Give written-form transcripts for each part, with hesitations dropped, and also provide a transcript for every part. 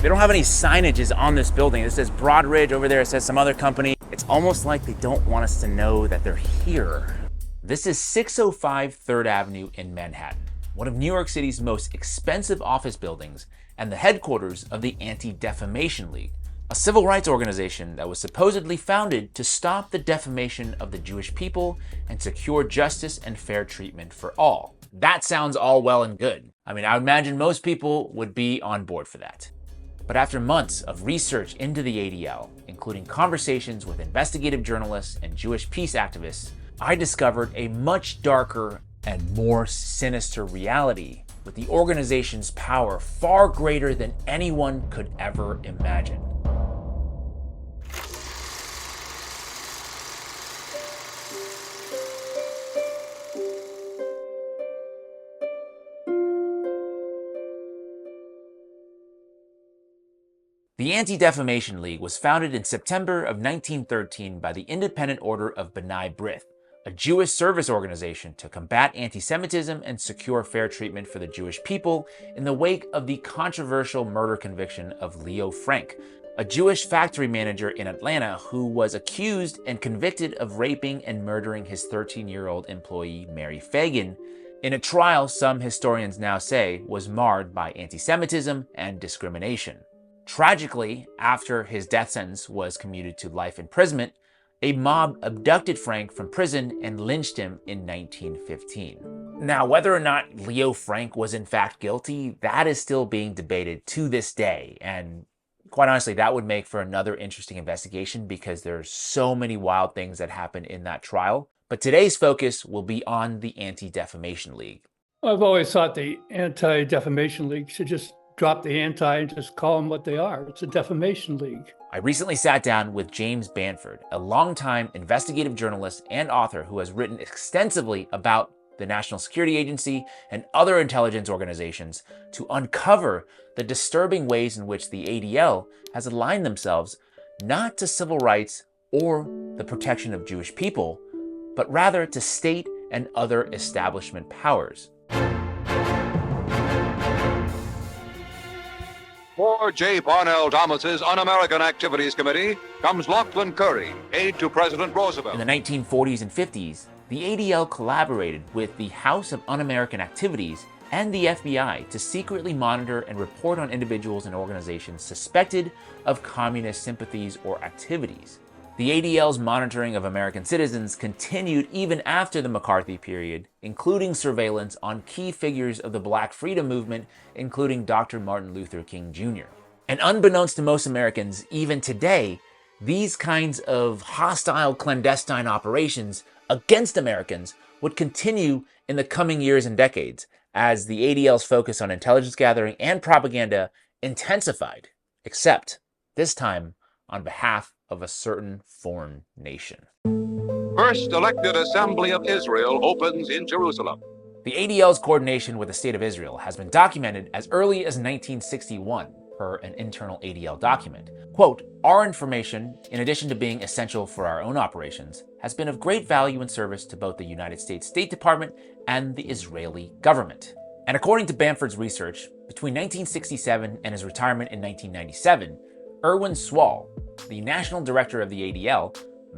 They don't have any signages on this building. It says Broadridge, over there it says some other company. It's almost like they don't want us to know that they're here. This is 605 3rd Avenue in Manhattan, one of New York City's most expensive office buildings and the headquarters of the Anti-Defamation League, a civil rights organization that was supposedly founded to stop the defamation of the Jewish people and secure justice and fair treatment for all. That sounds all well and good. I mean, I would imagine most people would be on board for that. But after months of research into the ADL, including conversations with investigative journalists and Jewish peace activists, I discovered a much darker and more sinister reality, with the organization's power far greater than anyone could ever imagine. The Anti-Defamation League was founded in September of 1913 by the Independent Order of B'nai B'rith, a Jewish service organization to combat anti-Semitism and secure fair treatment for the Jewish people in the wake of the controversial murder conviction of Leo Frank, a Jewish factory manager in Atlanta who was accused and convicted of raping and murdering his 13-year-old employee Mary Fagan, in a trial some historians now say was marred by anti-Semitism and discrimination. Tragically, after his death sentence was commuted to life imprisonment, a mob abducted Frank from prison and lynched him in 1915. Now, whether or not Leo Frank was in fact guilty, that is still being debated to this day. And quite honestly, that would make for another interesting investigation because there's so many wild things that happened in that trial. But today's focus will be on the Anti-Defamation League. I've always thought the Anti-Defamation League should just drop the anti and just call them what they are. It's a defamation league. I recently sat down with James Banford, a longtime investigative journalist and author who has written extensively about the National Security Agency and other intelligence organizations, to uncover the disturbing ways in which the ADL has aligned themselves not to civil rights or the protection of Jewish people, but rather to state and other establishment powers. For J. Parnell Thomas's Un-American Activities Committee comes Lachlan Curry, aide to President Roosevelt. In the 1940s and 50s, the ADL collaborated with the House of Un-American Activities and the FBI to secretly monitor and report on individuals and organizations suspected of communist sympathies or activities. The ADL's monitoring of American citizens continued even after the McCarthy period, including surveillance on key figures of the Black Freedom Movement, including Dr. Martin Luther King Jr. And unbeknownst to most Americans, even today, these kinds of hostile clandestine operations against Americans would continue in the coming years and decades as the ADL's focus on intelligence gathering and propaganda intensified, except this time on behalf of a certain foreign nation. First elected Assembly of Israel opens in Jerusalem. The ADL's coordination with the State of Israel has been documented as early as 1961 per an internal ADL document. Quote, "Our information, in addition to being essential for our own operations, has been of great value and service to both the United States State Department and the Israeli government." And according to Bamford's research, between 1967 and his retirement in 1997, Erwin Swall, the national director of the ADL,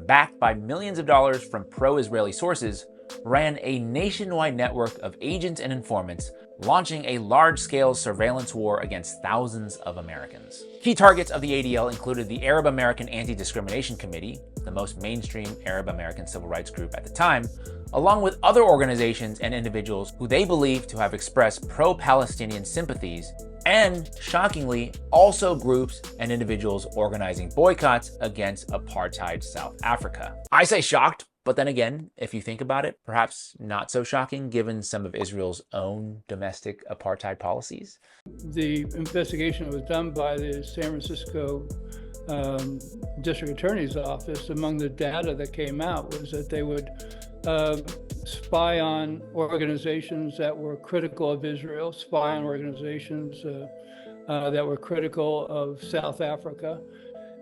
backed by millions of dollars from pro-Israeli sources, ran a nationwide network of agents and informants, launching a large-scale surveillance war against thousands of Americans. Key targets of the ADL included the Arab American Anti-Discrimination Committee, the most mainstream Arab American civil rights group at the time, along with other organizations and individuals who they believed to have expressed pro-Palestinian sympathies, and, shockingly, also groups and individuals organizing boycotts against apartheid South Africa. I say shocked, but then again, if you think about it, perhaps not so shocking given some of Israel's own domestic apartheid policies. The investigation that was done by the San Francisco District Attorney's Office, among the data that came out was that they would spy on organizations that were critical of Israel, spy on organizations that were critical of South Africa,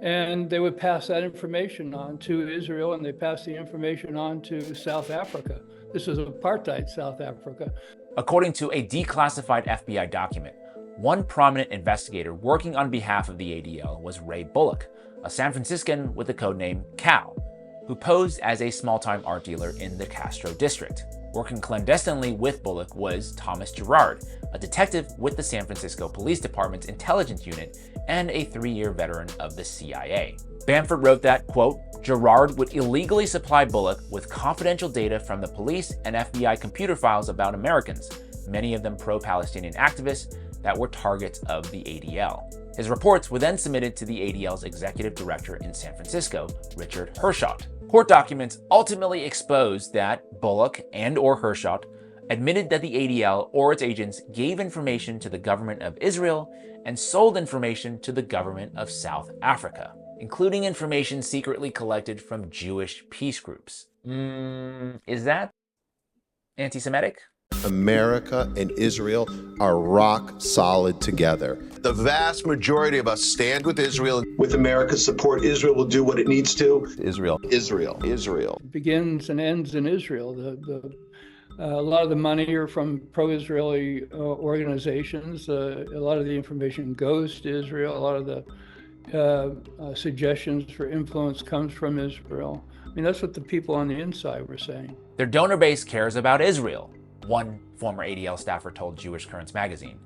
and they would pass that information on to Israel, and they passed the information on to South Africa. This was apartheid South Africa. According to a declassified FBI document, One prominent investigator working on behalf of the ADL was Ray Bullock, a San Franciscan with the codename Cal, who posed as a small-time art dealer in the Castro district. Working clandestinely with Bullock was Thomas Gerard, a detective with the San Francisco Police Department's intelligence unit and a 3-year veteran of the CIA. Bamford wrote that, quote, Gerard would illegally supply Bullock with confidential data from the police and FBI computer files about Americans, many of them pro-Palestinian activists that were targets of the ADL. His reports were then submitted to the ADL's executive director in San Francisco, Richard Hershott. Court documents ultimately exposed that Bullock and/or Hershott admitted that the ADL or its agents gave information to the government of Israel and sold information to the government of South Africa, including information secretly collected from Jewish peace groups. Is that anti-Semitic? America and Israel are rock solid together. The vast majority of us stand with Israel. With America's support, Israel will do what it needs to. Israel. It begins and ends in Israel. A lot of the money are from pro-Israeli organizations. A lot of the information goes to Israel. A lot of the suggestions for influence comes from Israel. I mean, that's what the people on the inside were saying. Their donor base cares about Israel, one former ADL staffer told Jewish Currents magazine.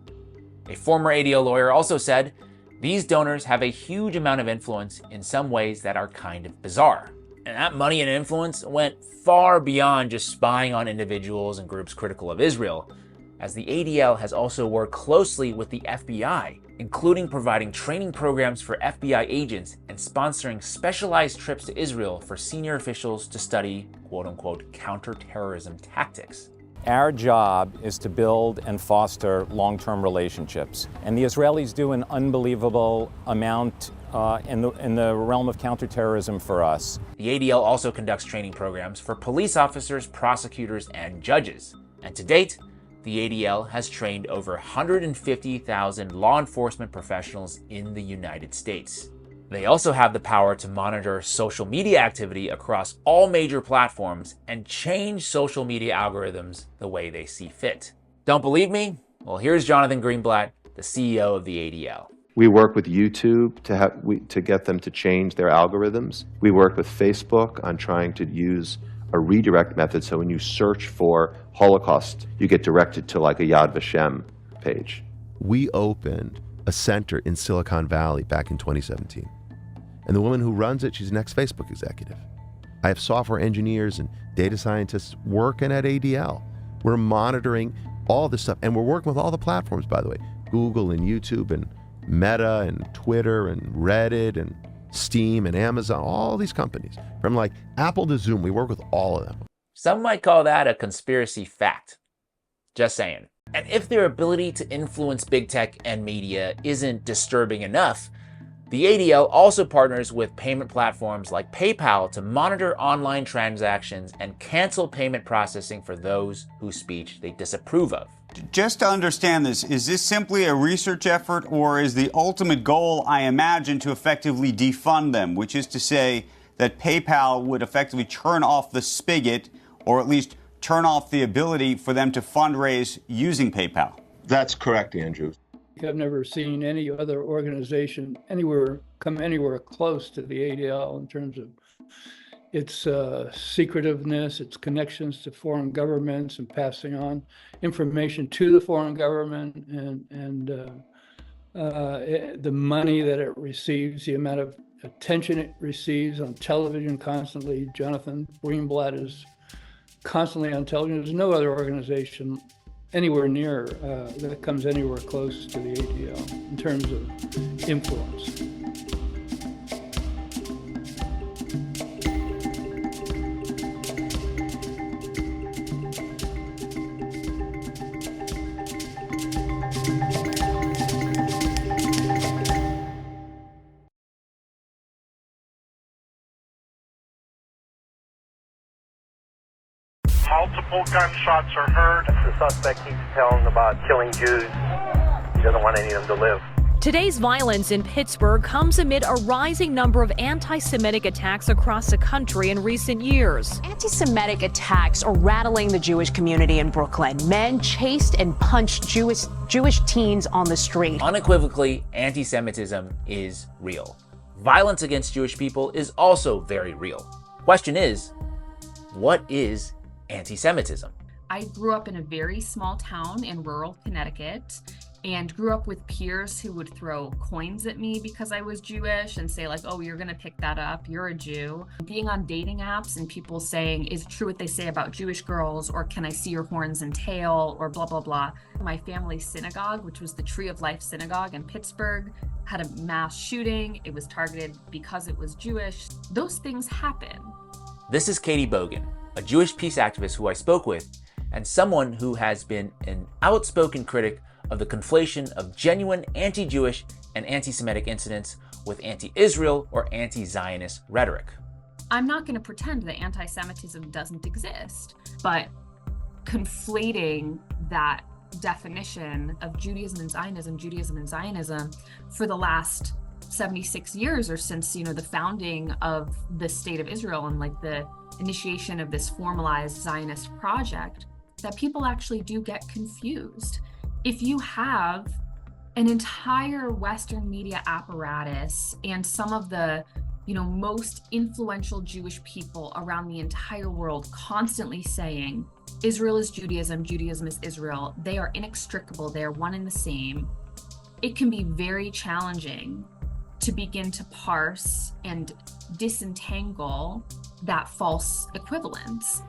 A former ADL lawyer also said, these donors have a huge amount of influence in some ways that are kind of bizarre. And that money and influence went far beyond just spying on individuals and groups critical of Israel, as the ADL has also worked closely with the FBI, including providing training programs for FBI agents and sponsoring specialized trips to Israel for senior officials to study, quote-unquote, counterterrorism tactics. Our job is to build and foster long-term relationships. And the Israelis do an unbelievable amount in the realm of counterterrorism for us. The ADL also conducts training programs for police officers, prosecutors, and judges. And to date, the ADL has trained over 150,000 law enforcement professionals in the United States. They also have the power to monitor social media activity across all major platforms and change social media algorithms the way they see fit. Don't believe me? Well, here's Jonathan Greenblatt, the CEO of the ADL. We work with YouTube to get them to change their algorithms. We work with Facebook on trying to use a redirect method, so when you search for Holocaust, you get directed to like a Yad Vashem page. We opened a center in Silicon Valley back in 2017. And the woman who runs it, she's an ex-Facebook executive. I have software engineers and data scientists working at ADL. We're monitoring all this stuff, and we're working with all the platforms, by the way, Google and YouTube and Meta and Twitter and Reddit and Steam and Amazon, all these companies. From like Apple to Zoom, we work with all of them. Some might call that a conspiracy fact. Just saying. And if their ability to influence big tech and media isn't disturbing enough, the ADL also partners with payment platforms like PayPal to monitor online transactions and cancel payment processing for those whose speech they disapprove of. Just to understand this, is this simply a research effort, or is the ultimate goal, I imagine, to effectively defund them, which is to say that PayPal would effectively turn off the spigot, or at least turn off the ability for them to fundraise using PayPal? That's correct, Andrew. I've never seen any other organization come anywhere close to the ADL in terms of its secretiveness, its connections to foreign governments, and passing on information to the foreign government, and the money that it receives, the amount of attention it receives on television constantly. Jonathan Greenblatt is constantly on television. There's no other organization anywhere near that comes anywhere close to the ADL in terms of influence. Multiple gunshots are heard. The suspect keeps telling about killing Jews. He doesn't want any of them to live. Today's violence in Pittsburgh comes amid a rising number of anti-Semitic attacks across the country in recent years. Anti-Semitic attacks are rattling the Jewish community in Brooklyn. Men chased and punched Jewish teens on the street. Unequivocally, anti-Semitism is real. Violence against Jewish people is also very real. Question is, what is anti-Semitism? I grew up in a very small town in rural Connecticut and grew up with peers who would throw coins at me because I was Jewish and say like, oh, you're gonna pick that up, you're a Jew. Being on dating apps and people saying, is it true what they say about Jewish girls, or can I see your horns and tail, or blah, blah, blah. My family's synagogue, which was the Tree of Life Synagogue in Pittsburgh, had a mass shooting. It was targeted because it was Jewish. Those things happen. This is Katie Bogan, a Jewish peace activist who I spoke with, and someone who has been an outspoken critic of the conflation of genuine anti-Jewish and anti-Semitic incidents with anti-Israel or anti-Zionist rhetoric. I'm not going to pretend that anti-Semitism doesn't exist, but conflating that definition of Judaism and Zionism for the last 76 years, or since, the founding of the state of Israel and like the initiation of this formalized Zionist project, that people actually do get confused. If you have an entire Western media apparatus and some of the, most influential Jewish people around the entire world constantly saying, Israel is Judaism, Judaism is Israel, they are inextricable, they are one and the same, it can be very challenging to begin to parse and disentangle that false equivalence.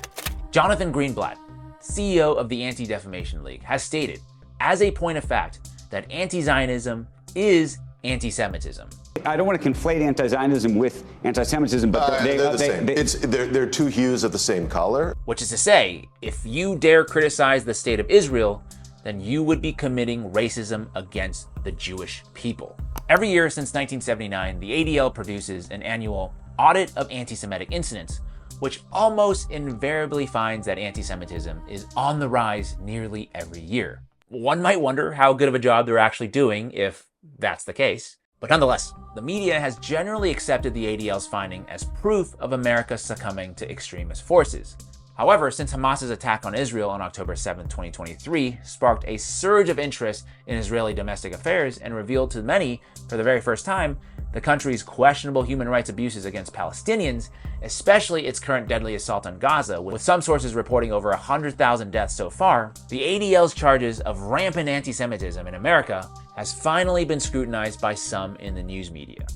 Jonathan Greenblatt, CEO of the Anti-Defamation League, has stated, as a point of fact, that anti-Zionism is anti-Semitism. I don't want to conflate anti-Zionism with anti-Semitism, but they're the same. They're two hues of the same color. Which is to say, if you dare criticize the state of Israel, then you would be committing racism against the Jewish people. Every year since 1979, the ADL produces an annual audit of anti-Semitic incidents, which almost invariably finds that anti-Semitism is on the rise nearly every year. One might wonder how good of a job they're actually doing if that's the case. But nonetheless, the media has generally accepted the ADL's finding as proof of America succumbing to extremist forces. However, since Hamas's attack on Israel on October 7, 2023 sparked a surge of interest in Israeli domestic affairs and revealed to many, for the very first time, the country's questionable human rights abuses against Palestinians, especially its current deadly assault on Gaza, with some sources reporting over 100,000 deaths so far, the ADL's charges of rampant anti-Semitism in America has finally been scrutinized by some in the news media.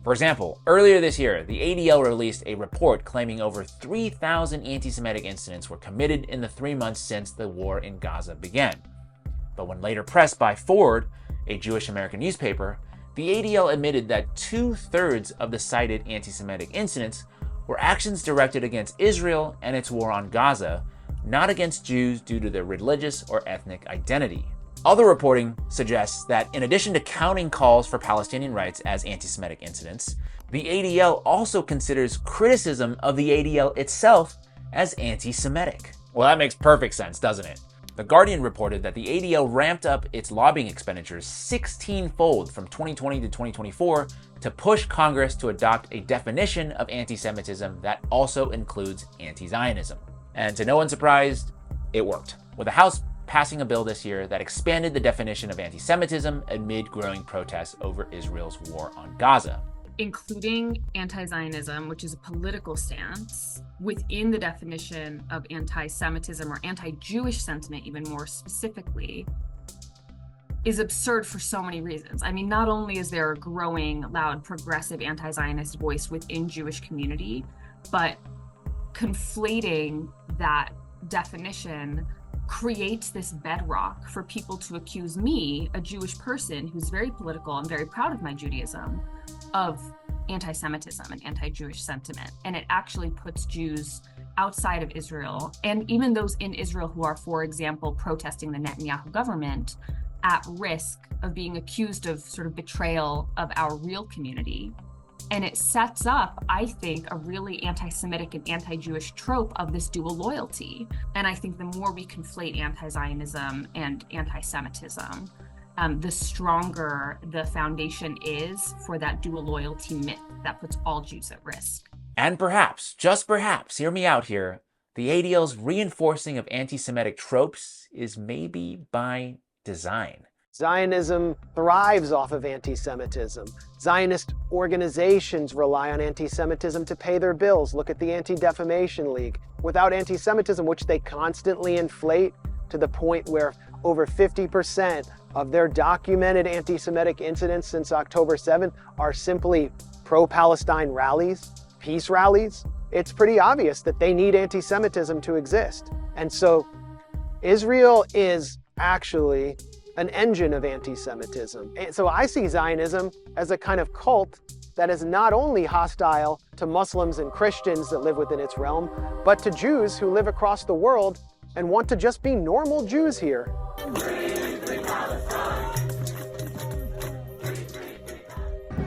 For example, earlier this year, the ADL released a report claiming over 3,000 anti-Semitic incidents were committed in the 3 months since the war in Gaza began. But when later pressed by Forward, a Jewish American newspaper, the ADL admitted that 2/3 of the cited anti-Semitic incidents were actions directed against Israel and its war on Gaza, not against Jews due to their religious or ethnic identity. Other reporting suggests that in addition to counting calls for Palestinian rights as anti-Semitic incidents, the ADL also considers criticism of the ADL itself as anti-Semitic. Well, that makes perfect sense, doesn't it? The Guardian reported that the ADL ramped up its lobbying expenditures 16-fold from 2020 to 2024 to push Congress to adopt a definition of anti-Semitism that also includes anti-Zionism. And to no one's surprise, it worked, with the House passing a bill this year that expanded the definition of anti-Semitism amid growing protests over Israel's war on Gaza. Including anti-Zionism, which is a political stance, within the definition of anti-Semitism or anti-Jewish sentiment, even more specifically, is absurd for so many reasons. I mean, not only is there a growing, loud, progressive anti-Zionist voice within Jewish community, but conflating that definition creates this bedrock for people to accuse me, a Jewish person who's very political and very proud of my Judaism, of anti-Semitism and anti-Jewish sentiment. And it actually puts Jews outside of Israel, and even those in Israel who are, for example, protesting the Netanyahu government, at risk of being accused of sort of betrayal of our real community. And it sets up, I think, a really anti-Semitic and anti-Jewish trope of this dual loyalty. And I think the more we conflate anti-Zionism and anti-Semitism, the stronger the foundation is for that dual loyalty myth that puts all Jews at risk. And perhaps, just perhaps, hear me out here, the ADL's reinforcing of anti-Semitic tropes is maybe by design. Zionism thrives off of anti-Semitism. Zionist organizations rely on anti-Semitism to pay their bills. Look at the Anti-Defamation League. Without anti-Semitism, which they constantly inflate to the point where over 50% of their documented anti-Semitic incidents since October 7th are simply pro-Palestine rallies, peace rallies, it's pretty obvious that they need anti-Semitism to exist. And so Israel is actually an engine of anti-Semitism. And so I see Zionism as a kind of cult that is not only hostile to Muslims and Christians that live within its realm, but to Jews who live across the world and want to just be normal Jews here.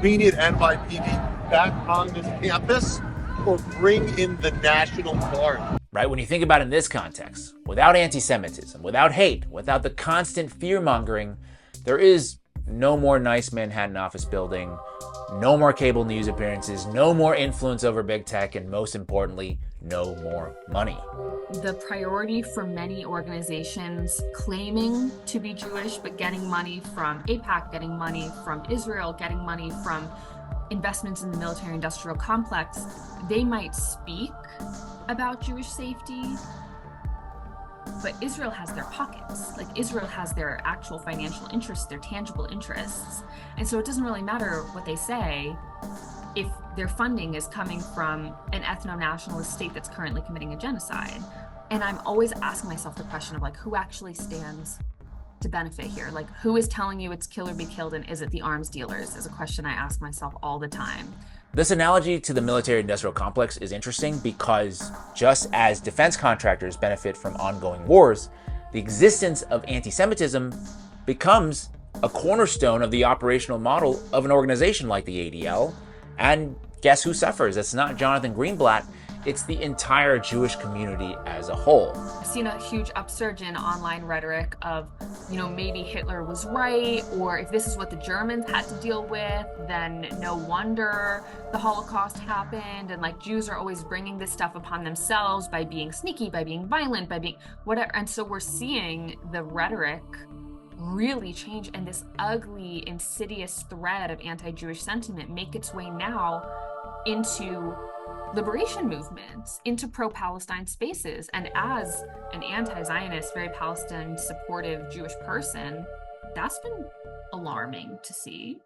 We need NYPD back on this campus or bring in the National Guard. Right? When you think about it in this context, without anti-Semitism, without hate, without the constant fear-mongering, there is no more nice Manhattan office building, no more cable news appearances, no more influence over big tech, and most importantly, no more money. The priority for many organizations claiming to be Jewish, but getting money from AIPAC, getting money from Israel, getting money from investments in the military-industrial complex, they might speak about Jewish safety, but Israel has their pockets. Like, Israel has their actual financial interests, their tangible interests. And so it doesn't really matter what they say if their funding is coming from an ethno-nationalist state that's currently committing a genocide. And I'm always asking myself the question of, like, who actually stands to benefit here? Like, who is telling you it's kill or be killed, and is it the arms dealers? Is a question I ask myself all the time. This analogy to the military-industrial complex is interesting because just as defense contractors benefit from ongoing wars, the existence of anti-Semitism becomes a cornerstone of the operational model of an organization like the ADL. And guess who suffers? It's not Jonathan Greenblatt, it's the entire Jewish community as a whole. I've seen a huge upsurge in online rhetoric of, maybe Hitler was right, or if this is what the Germans had to deal with, then no wonder the Holocaust happened. And like, Jews are always bringing this stuff upon themselves by being sneaky, by being violent, by being whatever. And so we're seeing the rhetoric really change, and this ugly, insidious thread of anti-Jewish sentiment make its way now into liberation movements, into pro-Palestine spaces. And as an anti-Zionist, very Palestine supportive Jewish person, that's been alarming to see.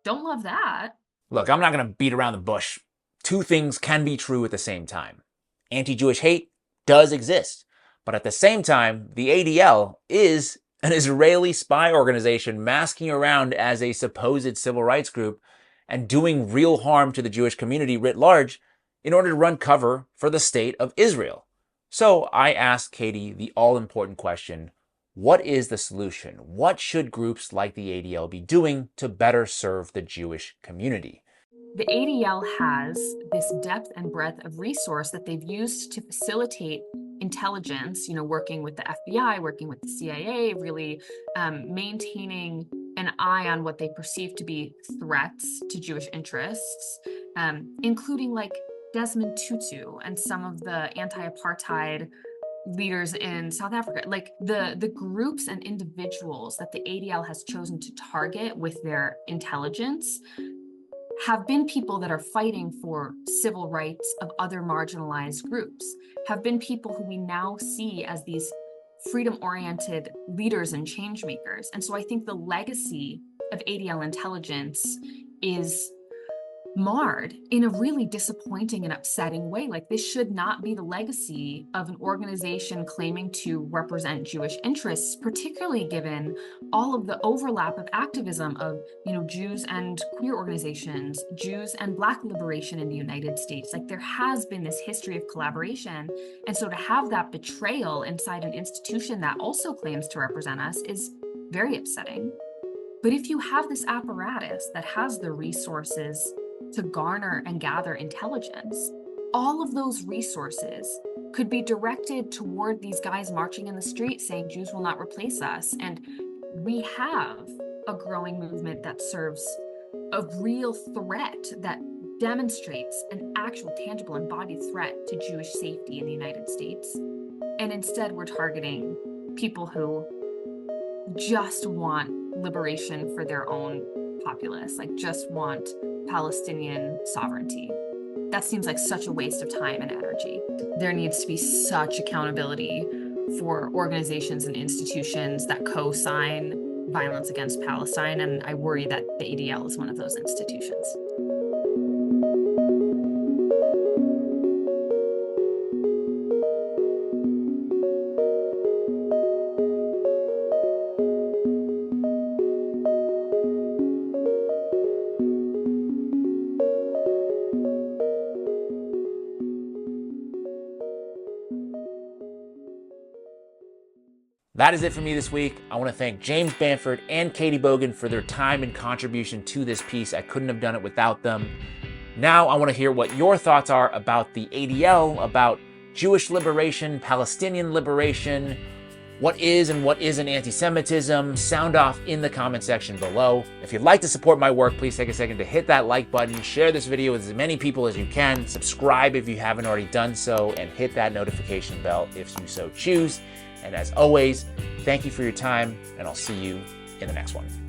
Don't love that. Look, I'm not going to beat around the bush. Two things can be true at the same time. Anti-Jewish hate does exist, but at the same time, the ADL is an Israeli spy organization masking around as a supposed civil rights group and doing real harm to the Jewish community writ large in order to run cover for the state of Israel. So I asked Katie the all-important question, what is the solution? What should groups like the ADL be doing to better serve the Jewish community? The ADL has this depth and breadth of resource that they've used to facilitate intelligence, working with the FBI, working with the CIA, really maintaining an eye on what they perceive to be threats to Jewish interests, including like Desmond Tutu and some of the anti-apartheid leaders in South Africa. Like the groups and individuals that the ADL has chosen to target with their intelligence have been people that are fighting for civil rights of other marginalized groups, have been people who we now see as these freedom-oriented leaders and change makers. And so I think the legacy of ADL intelligence is marred in a really disappointing and upsetting way. Like, this should not be the legacy of an organization claiming to represent Jewish interests, particularly given all of the overlap of activism of, Jews and queer organizations, Jews and Black liberation in the United States. Like, there has been this history of collaboration. And so to have that betrayal inside an institution that also claims to represent us is very upsetting. But if you have this apparatus that has the resources to garner and gather intelligence, all of those resources could be directed toward these guys marching in the street saying Jews will not replace us. And we have a growing movement that serves a real threat, that demonstrates an actual, tangible, embodied threat to Jewish safety in the United States. And instead, we're targeting people who just want liberation for their own populace, like just want Palestinian sovereignty. That seems like such a waste of time and energy. There needs to be such accountability for organizations and institutions that co-sign violence against Palestine, and I worry that the ADL is one of those institutions. That is it for me this week. I want to thank James Bamford and Katie Bogan for their time and contribution to this piece. I couldn't have done it without them. Now I want to hear what your thoughts are about the ADL, about Jewish liberation, Palestinian liberation, what is and what isn't anti-Semitism. Sound off in the comment section below. If you'd like to support my work, please take a second to hit that like button, share this video with as many people as you can, subscribe if you haven't already done so, and hit that notification bell if you so choose. And as always, thank you for your time, and I'll see you in the next one.